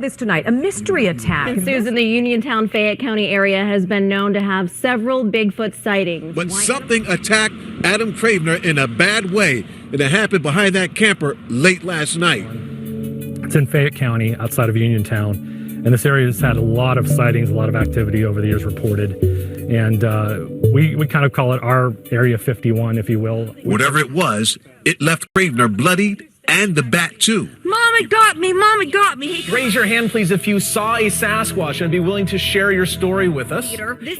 this tonight, a mystery attack. And Susan, the Uniontown, Fayette County area has been known to have several Bigfoot sightings. But something attacked Adam Cravener in a bad way, and it happened behind that camper late last night. It's in Fayette County, outside of Uniontown, and this area has had a lot of sightings, a lot of activity over the years reported, and we kind of call it our Area 51, if you will. Whatever it was, it left Cravener bloodied, and the bat too. Mom, it got me. Mom, it got me. Raise your hand, please, if you saw a Sasquatch and be willing to share your story with us.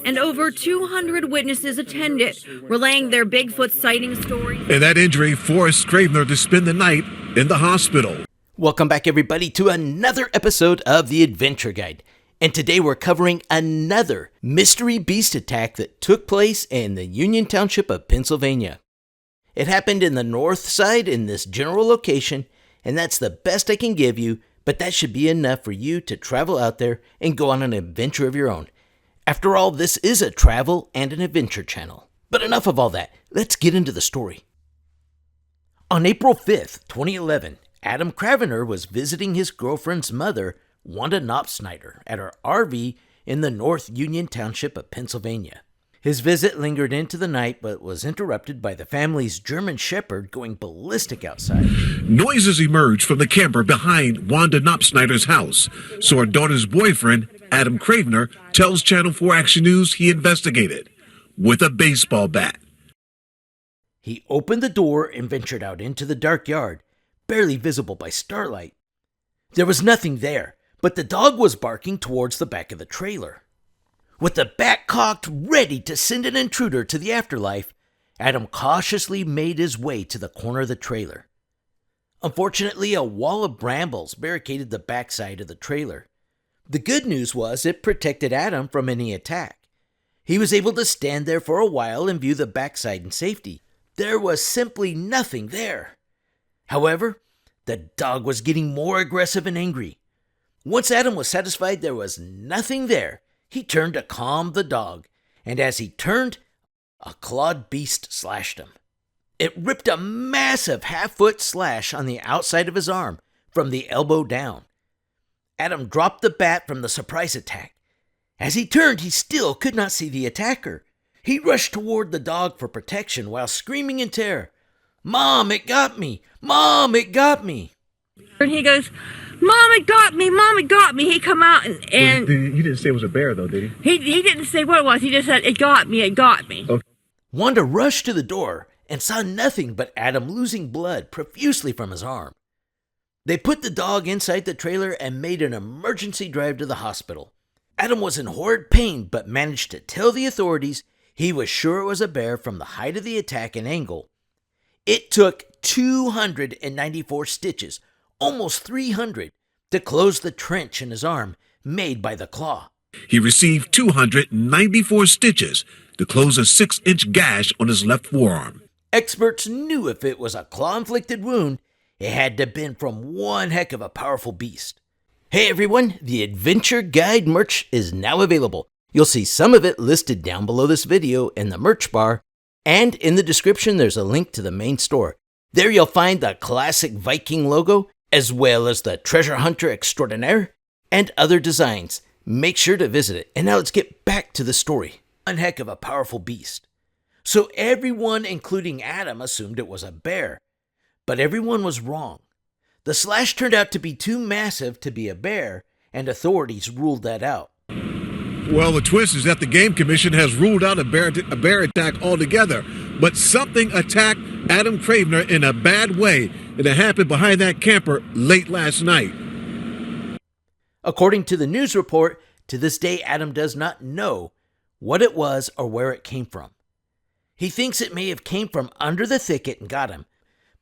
And over 200 witnesses attended, relaying their Bigfoot sighting stories. And that injury forced Cravener to spend the night in the hospital. Welcome back, everybody, to another episode of The Adventure Guide. And today we're covering another mystery beast attack that took place in the Union Township of Pennsylvania. It happened in the north side in this general location, and that's the best I can give you, but that should be enough for you to travel out there and go on an adventure of your own. After all, this is a travel and an adventure channel. But enough of all that. Let's get into the story. On April 5th, 2011, Adam Cravener was visiting his girlfriend's mother, Wanda Knopesnider, at her RV in the North Union Township of Pennsylvania. His visit lingered into the night, but was interrupted by the family's German Shepherd going ballistic outside. Noises emerged from the camper behind Wanda Knopesnider's house, so her daughter's boyfriend, Adam Cravener, tells Channel 4 Action News he investigated with a baseball bat. He opened the door and ventured out into the dark yard, barely visible by starlight. There was nothing there, but the dog was barking towards the back of the trailer. With the bat cocked, ready to send an intruder to the afterlife, Adam cautiously made his way to the corner of the trailer. Unfortunately, a wall of brambles barricaded the backside of the trailer. The good news was it protected Adam from any attack. He was able to stand there for a while and view the backside in safety. There was simply nothing there. However, the dog was getting more aggressive and angry. Once Adam was satisfied there was nothing there, he turned to calm the dog, and as he turned, a clawed beast slashed him. It ripped a massive half-foot slash on the outside of his arm, from the elbow down. Adam dropped the bat from the surprise attack. As he turned, he still could not see the attacker. He rushed toward the dog for protection while screaming in terror, "Mom, it got me! Mom, it got me!" And he goes, Mom, it got me. Mom, it got me. He come out and He didn't say it was a bear, though, did he? he didn't say what it was. He just said, it got me. It got me. Okay. Wanda rushed to the door and saw nothing but Adam losing blood profusely from his arm. They put the dog inside the trailer and made an emergency drive to the hospital. Adam was in horrid pain but managed to tell the authorities he was sure it was a bear from the height of the attack and angle. It took 294 stitches, almost 300, to close the trench in his arm made by the claw. He received 294 stitches to close a 6-inch gash on his left forearm. Experts knew if it was a claw-inflicted wound, it had to have been from one heck of a powerful beast. Hey everyone, the Adventure Guide merch is now available. You'll see some of it listed down below this video in the merch bar, and in the description there's a link to the main store. There you'll find the classic Viking logo, as well as the Treasure Hunter Extraordinaire, and other designs. Make sure to visit it. And now let's get back to the story. One heck of a powerful beast. So everyone, including Adam, assumed it was a bear. But everyone was wrong. The slash turned out to be too massive to be a bear, and authorities ruled that out. Well, the twist is that the Game Commission has ruled out a bear attack altogether. But something attacked Adam Cravener in a bad way, and it happened behind that camper late last night. According to the news report, to this day Adam does not know what it was or where it came from. He thinks it may have came from under the thicket and got him,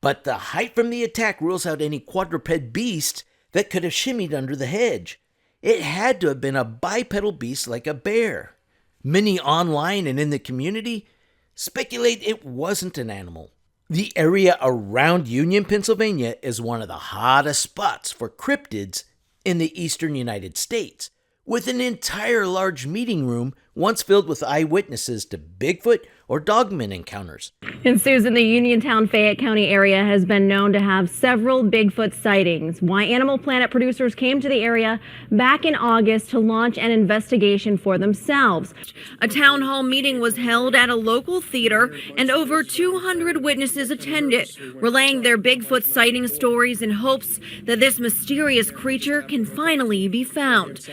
but the height from the attack rules out any quadruped beast that could have shimmied under the hedge. It had to have been a bipedal beast like a bear. Many online and in the community speculate it wasn't an animal. The area around Union, Pennsylvania is one of the hottest spots for cryptids in the eastern United States, with an entire large meeting room once filled with eyewitnesses to Bigfoot or Dogman encounters. And Susan, the Uniontown, Fayette County area has been known to have several Bigfoot sightings. Why Animal Planet producers came to the area back in August to launch an investigation for themselves. A town hall meeting was held at a local theater, and over 200 witnesses attended, relaying their Bigfoot sighting stories in hopes that this mysterious creature can finally be found.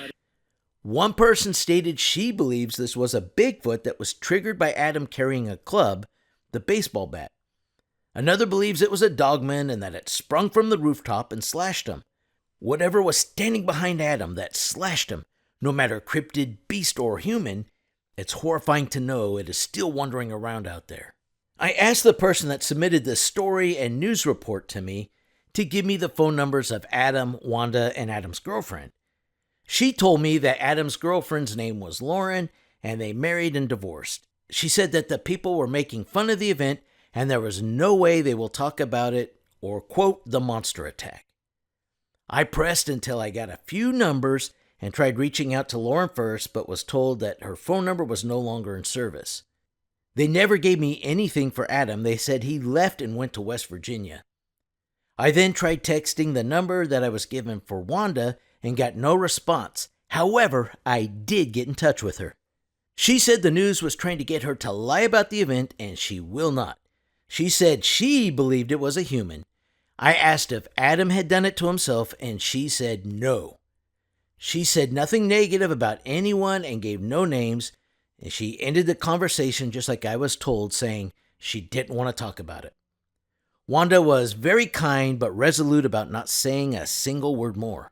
One person stated she believes this was a Bigfoot that was triggered by Adam carrying a club, the baseball bat. Another believes it was a dogman and that it sprung from the rooftop and slashed him. Whatever was standing behind Adam that slashed him, no matter cryptid, beast, or human, it's horrifying to know it is still wandering around out there. I asked the person that submitted this story and news report to me to give me the phone numbers of Adam, Wanda, and Adam's girlfriend. She told me that Adam's girlfriend's name was Lauren, and they married and divorced. She said that the people were making fun of the event, and there was no way they will talk about it or quote the monster attack. I pressed until I got a few numbers and tried reaching out to Lauren first, but was told that her phone number was no longer in service. They never gave me anything for Adam. They said he left and went to West Virginia. I then tried texting the number that I was given for Wanda and got no response. However, I did get in touch with her. She said the news was trying to get her to lie about the event, and she will not. She said she believed it was a human. I asked if Adam had done it to himself, and she said no. She said nothing negative about anyone and gave no names, and she ended the conversation just like I was told, saying she didn't want to talk about it. Wanda was very kind but resolute about not saying a single word more.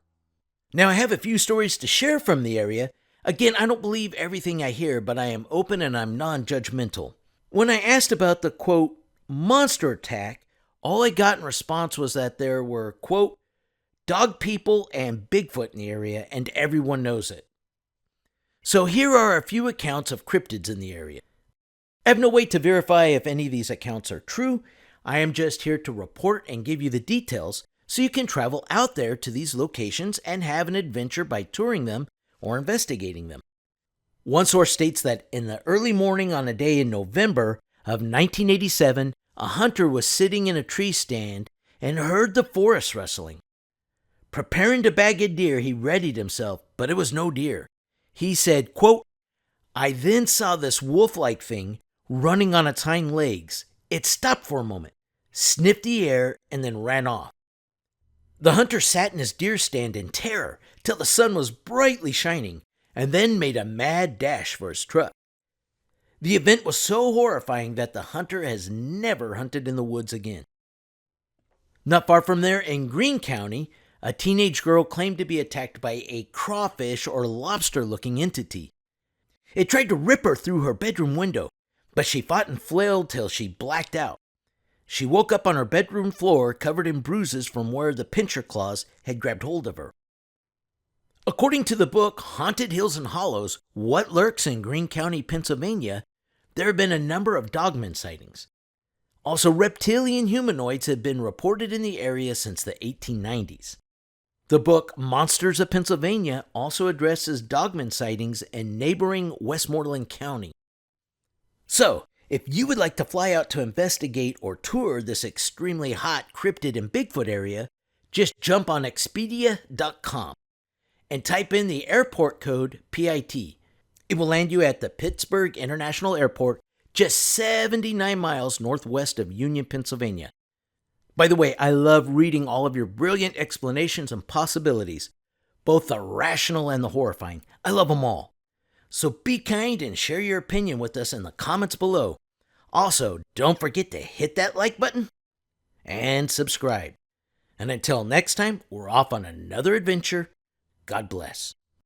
Now, I have a few stories to share from the area. Again, I don't believe everything I hear, but I am open and I'm non-judgmental. When I asked about the, quote, monster attack, all I got in response was that there were, quote, dog people and Bigfoot in the area, and everyone knows it. So here are a few accounts of cryptids in the area. I have no way to verify if any of these accounts are true. I am just here to report and give you the details, so you can travel out there to these locations and have an adventure by touring them or investigating them. One source states that in the early morning on a day in November of 1987, a hunter was sitting in a tree stand and heard the forest rustling. Preparing to bag a deer, he readied himself, but it was no deer. He said, quote, I then saw this wolf-like thing running on its hind legs. It stopped for a moment, sniffed the air, and then ran off. The hunter sat in his deer stand in terror till the sun was brightly shining, and then made a mad dash for his truck. The event was so horrifying that the hunter has never hunted in the woods again. Not far from there in Greene County, a teenage girl claimed to be attacked by a crawfish or lobster-looking entity. It tried to rip her through her bedroom window, but she fought and flailed till she blacked out. She woke up on her bedroom floor covered in bruises from where the pincher claws had grabbed hold of her. According to the book Haunted Hills and Hollows, What Lurks in Greene County, Pennsylvania, there have been a number of dogman sightings. Also, reptilian humanoids have been reported in the area since the 1890s. The book Monsters of Pennsylvania also addresses dogman sightings in neighboring Westmoreland County. So, if you would like to fly out to investigate or tour this extremely hot cryptid and Bigfoot area, just jump on Expedia.com and type in the airport code PIT. It will land you at the Pittsburgh International Airport, just 79 miles northwest of Union, Pennsylvania. By the way, I love reading all of your brilliant explanations and possibilities, both the rational and the horrifying. I love them all. So be kind and share your opinion with us in the comments below. Also, don't forget to hit that like button and subscribe. And until next time, we're off on another adventure. God bless.